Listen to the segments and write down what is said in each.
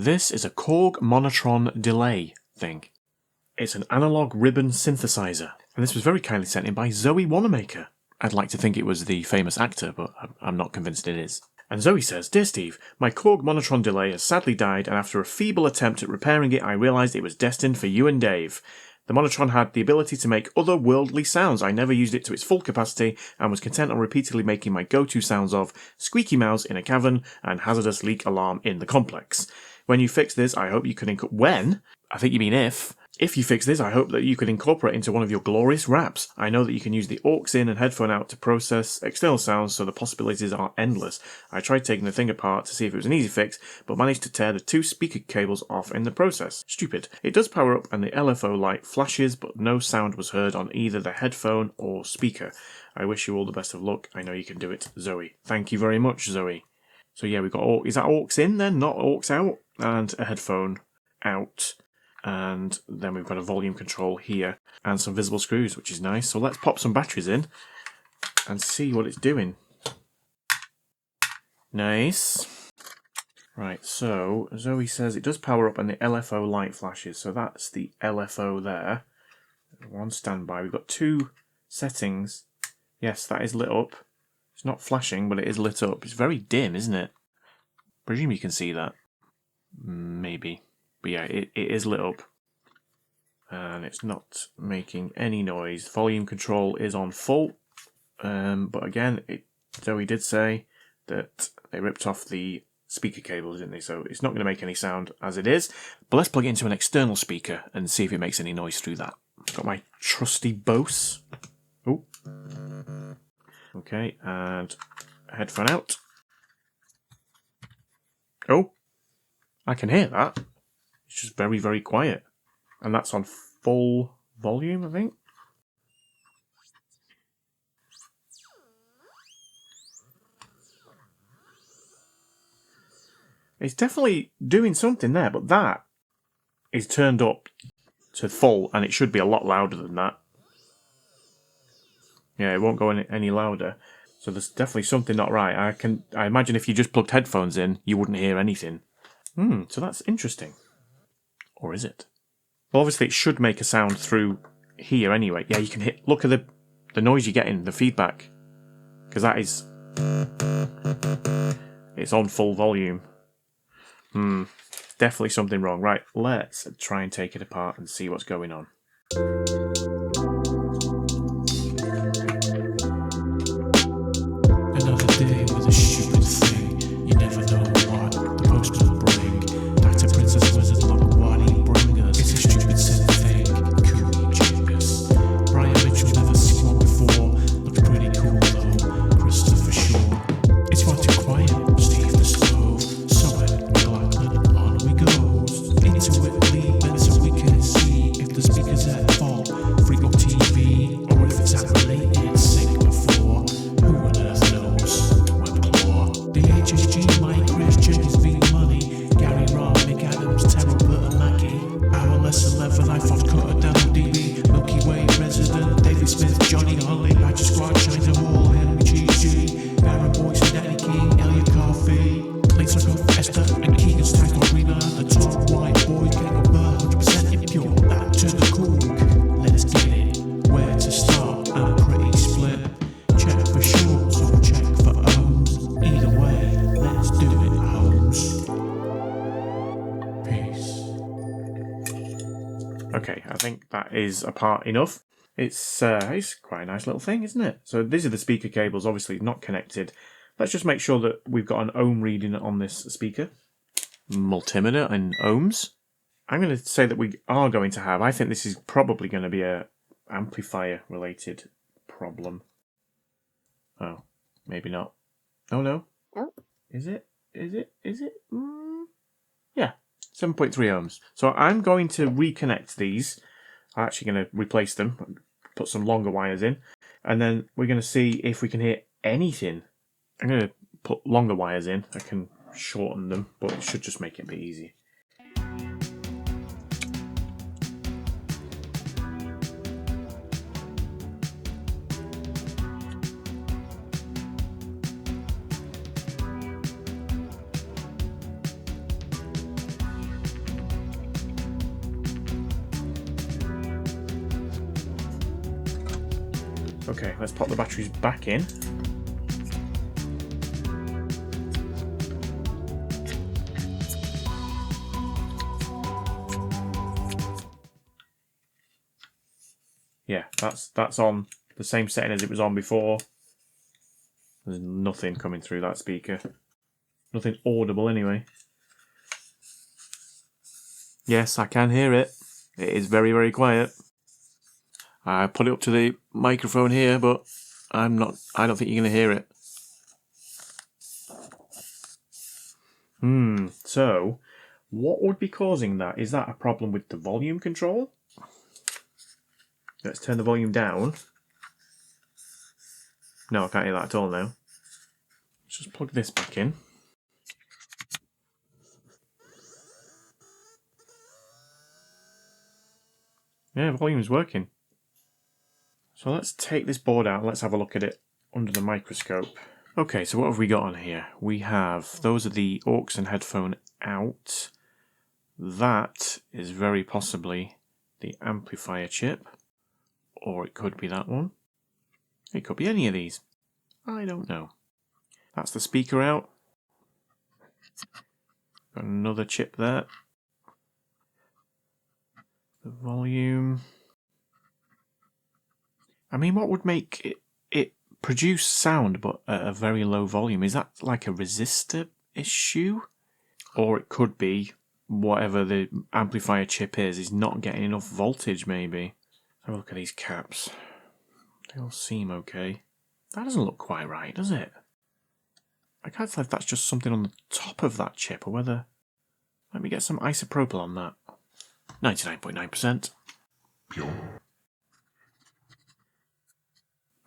This is a Korg Monotron Delay thing. It's an analog ribbon synthesizer, and this was very kindly sent in by Zoe Wanamaker. I'd like to think it was the famous actor, but I'm not convinced it is. And Zoe says, "Dear Steve, my Korg Monotron Delay has sadly died, and after a feeble attempt at repairing it, I realised it was destined for you and Dave. The Monotron had the ability to make otherworldly sounds. I never used it to its full capacity, and was content on repeatedly making my go-to sounds of squeaky mouse in a cavern and hazardous leak alarm in the complex. When you fix this, I hope you can when? I think you mean if. If you fix this, I hope that you could incorporate into one of your glorious raps. I know that you can use the aux in and headphone out to process external sounds, so the possibilities are endless. I tried taking the thing apart to see if it was an easy fix, but managed to tear the 2 speaker cables off in the process. Stupid. It does power up and the LFO light flashes, but no sound was heard on either the headphone or speaker. I wish you all the best of luck. I know you can do it, Zoe." Thank you very much, Zoe. So yeah, we've got is that aux in then, not aux out? And a headphone out. And then we've got a volume control here and some visible screws, which is nice. So let's pop some batteries in and see what it's doing. Nice. Right, so Zoe says it does power up and the LFO light flashes. So that's the LFO there. One standby. We've got 2 settings. Yes, that is lit up. It's not flashing, but it is lit up. It's very dim, isn't it? Presume you can see that. Maybe. But yeah, it is lit up. And it's not making any noise. Volume control is on full. But again, Zoe did say that they ripped off the speaker cables, didn't they? So it's not going to make any sound as it is. But let's plug it into an external speaker and see if it makes any noise through that. Got my trusty Bose. Oh. Okay, and headphone out. Oh, I can hear that. It's just very, very quiet. And that's on full volume, I think. It's definitely doing something there, but that is turned up to full, and it should be a lot louder than that. Yeah, it won't go any louder. So there's definitely something not right. I imagine if you just plugged headphones in, you wouldn't hear anything. So that's interesting. Or is it? Well, obviously it should make a sound through here anyway. Yeah, you can hit. Look at the noise you're getting, the feedback. Because that is... It's on full volume. Definitely something wrong. Right, let's try and take it apart and see what's going on. Another day with a stupid thing. You never know what the post will bring. Back to Princess Wizard, look what he bring us. It's a stupid synth thing. Cool genius. Brian Mitchell, never seen one before. Looks pretty cool though. Christopher Shaw. It's far too quiet. Steve the Stove. So Blackman, on we go. Into it, leap, and so we can see if the speaker's at fault. Freak up TV, or if it's at related Sigma 4. Who on earth knows? Webclaw. The HSG, Mike, Chris, Jenkins, V Money, Gary Robb, Mick Adams, Terrell, Bert, and Maggie. Our less 11, I thought Cutter, Daniel DB, Milky Way, Resident, David Smith, Johnny Holly, Badger Squad, China Hall, Henry GG, Baron Boyce, and Danny King, Elliot Coffee, Lisa Cook, Esther, and Keegan Stack Arena, the top white boy, gang of Bert, 100% impure, that to the cook. Let's get it. Where to start? I'm pretty split. Check for shorts or check for ohms. Either way, let's do it, Holmes. Peace. Okay, I think that is apart enough. It's quite a nice little thing, isn't it? So these are the speaker cables, obviously not connected. Let's just make sure that we've got an ohm reading on this speaker. Multimeter and ohms. I'm going to say that we are going to have, I think this is probably going to be a amplifier related problem. Oh, maybe not. Oh no. Oh. Is it? Yeah, 7.3 ohms. So I'm going to reconnect these. I'm actually going to replace them, put some longer wires in, and then we're going to see if we can hear anything. I'm going to put longer wires in. I can shorten them, but it should just make it a bit easy. Okay, let's pop the batteries back in. Yeah, that's on the same setting as it was on before. There's nothing coming through that speaker. Nothing audible anyway. Yes, I can hear it. It is very, very quiet. I put it up to the microphone here, but I don't think you're going to hear it. So what would be causing that? Is that a problem with the volume control? Let's turn the volume down. No, I can't hear that at all now. Let's just plug this back in. Yeah, volume's working. So let's take this board out and let's have a look at it under the microscope. Okay, so what have we got on here? We have, those are the aux and headphone out. That is very possibly the amplifier chip. Or it could be that one. It could be any of these. I don't know. That's the speaker out. Got another chip there. The volume. I mean, what would make it produce sound but at a very low volume? Is that like a resistor issue? Or it could be whatever the amplifier chip is not getting enough voltage maybe. Have a look at these caps. They all seem okay. That doesn't look quite right, does it? I can't tell if that's just something on the top of that chip or whether... Let me get some isopropyl on that. 99.9%. Pure.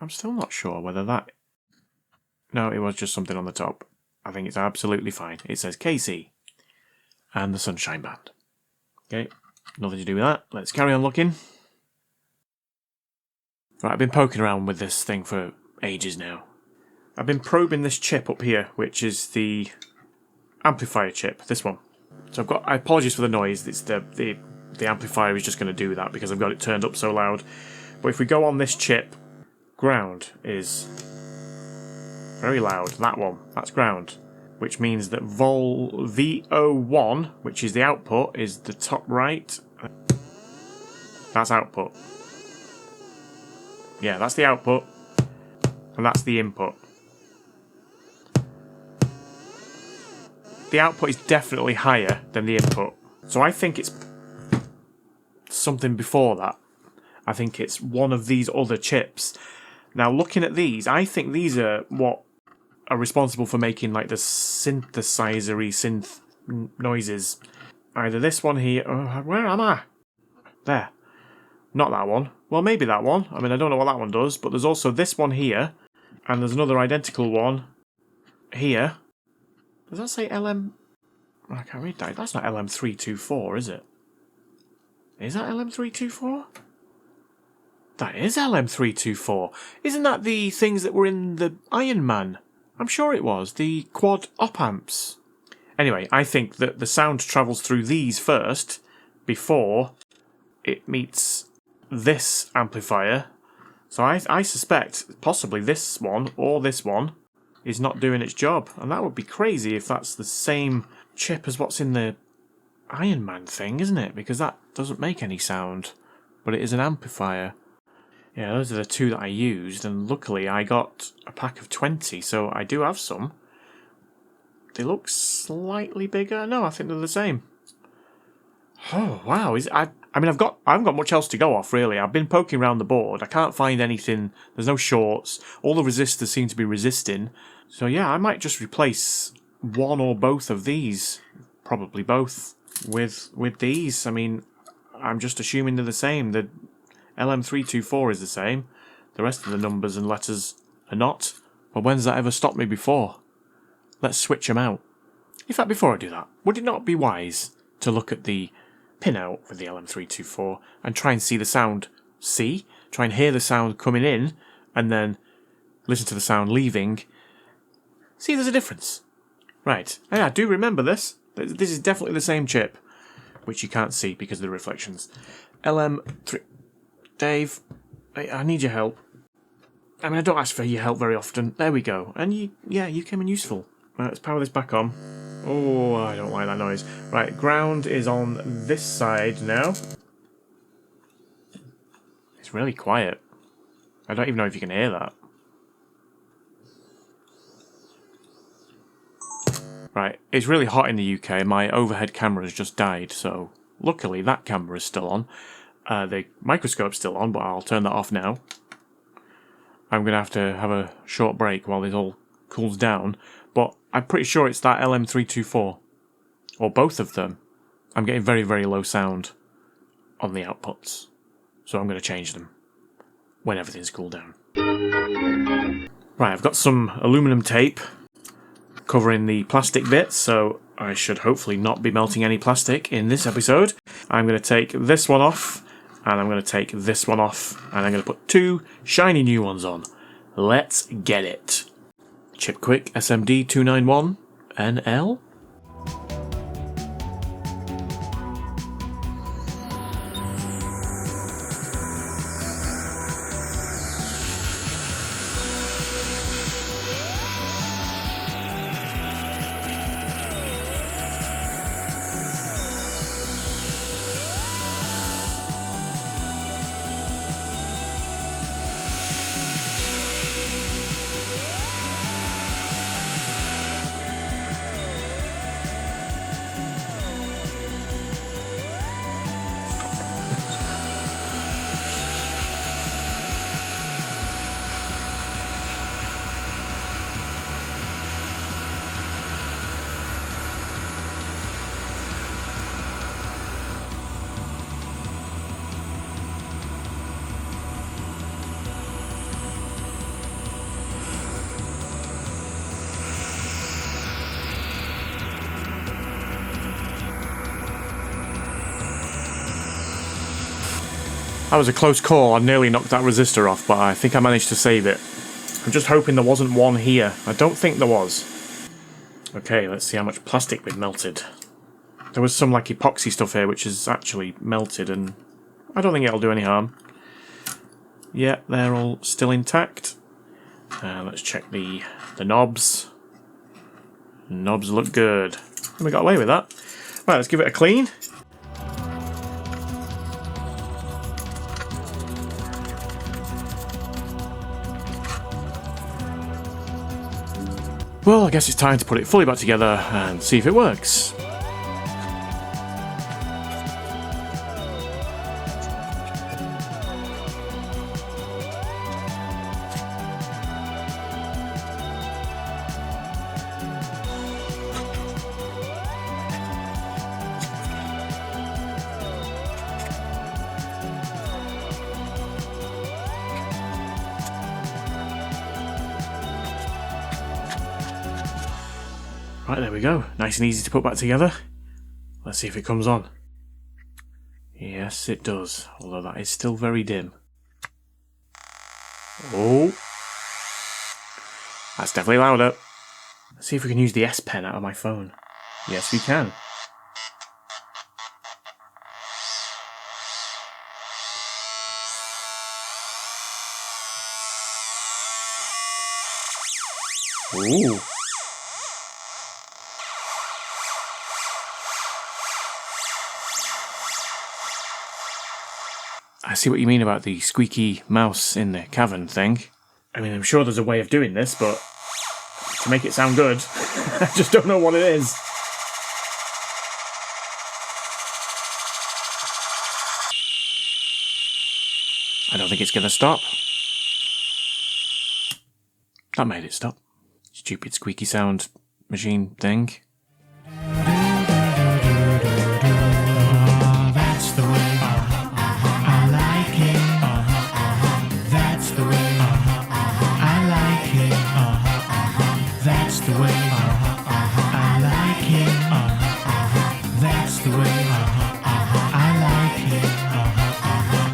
I'm still not sure whether that... No, it was just something on the top. I think it's absolutely fine. It says KC. And the Sunshine Band. Okay, nothing to do with that. Let's carry on looking. Right, I've been poking around with this thing for ages now. I've been probing this chip up here, which is the amplifier chip, this one. So I've got, I apologize for the noise, it's the amplifier is just going to do that because I've got it turned up so loud. But if we go on this chip, ground is very loud, that one, that's ground. Which means that VO1, which is the output, is the top right. That's output. Yeah, that's the output, and that's the input. The output is definitely higher than the input. So I think it's something before that. I think it's one of these other chips. Now, looking at these, I think these are what are responsible for making like the synthesizer-y synth noises. Either this one here... where am I? There. Not that one. Well, maybe that one. I mean, I don't know what that one does, but there's also this one here, and there's another identical one here. Does that say LM... I can't read that. That's not LM324, is it? Is that LM324? That is LM324. Isn't that the things that were in the Iron Man? I'm sure it was. The quad op amps. Anyway, I think that the sound travels through these first, before it meets this amplifier. So I suspect possibly this one or this one is not doing its job. And that would be crazy if that's the same chip as what's in the Iron Man thing, isn't it? Because that doesn't make any sound, but it is an amplifier. Yeah, those are the two that I used, and luckily I got a pack of 20, so I do have some. They look slightly bigger. No, I think they're the same. Oh, wow. I mean, I haven't got much else to go off, really. I've been poking around the board. I can't find anything. There's no shorts. All the resistors seem to be resisting. So, yeah, I might just replace one or both of these. Probably both with these. I mean, I'm just assuming they're the same. The LM324 is the same. The rest of the numbers and letters are not. Well, when's that ever stopped me before? Let's switch them out. In fact, before I do that, would it not be wise to look at the pinout for the LM324 and try and see the sound? Try and hear the sound coming in and then listen to the sound leaving. See, there's a difference. Right. Yeah, I do remember this. This is definitely the same chip, which you can't see because of the reflections. LM3... Dave, I need your help. I mean, I don't ask for your help very often. There we go. And you came in useful. Right, let's power this back on. Oh, I don't like that noise. Right, ground is on this side now. It's really quiet. I don't even know if you can hear that. Right, it's really hot in the UK. My overhead camera has just died, so luckily that camera is still on. The microscope's still on, but I'll turn that off now. I'm going to have a short break while this all cools down, but I'm pretty sure it's that LM324. Or both of them. I'm getting very, very low sound on the outputs, so I'm going to change them when everything's cooled down. Right, I've got some aluminum tape covering the plastic bits, so I should hopefully not be melting any plastic in this episode. I'm going to take this one off, and I'm going to take this one off, and I'm going to put 2 shiny new ones on. Let's get it. Chipquick SMD 291 NL. That was a close call. I nearly knocked that resistor off, but I think I managed to save it. I'm just hoping there wasn't one here. I don't think there was. Okay, let's see how much plastic we've melted. There was some like epoxy stuff here which is actually melted, and I don't think it'll do any harm. Yeah, they're all still intact. Let's check the knobs. The knobs look good. And we got away with that. Right, let's give it a clean. Well, I guess it's time to put it fully back together and see if it works. Right, there we go. Nice and easy to put back together. Let's see if it comes on. Yes, it does. Although that is still very dim. Oh! That's definitely louder. Let's see if we can use the S Pen out of my phone. Yes, we can. Ooh! I see what you mean about the squeaky mouse in the cavern thing. I mean, I'm sure there's a way of doing this, but to make it sound good, I just don't know what it is. I don't think it's going to stop. That made it stop. Stupid squeaky sound machine thing.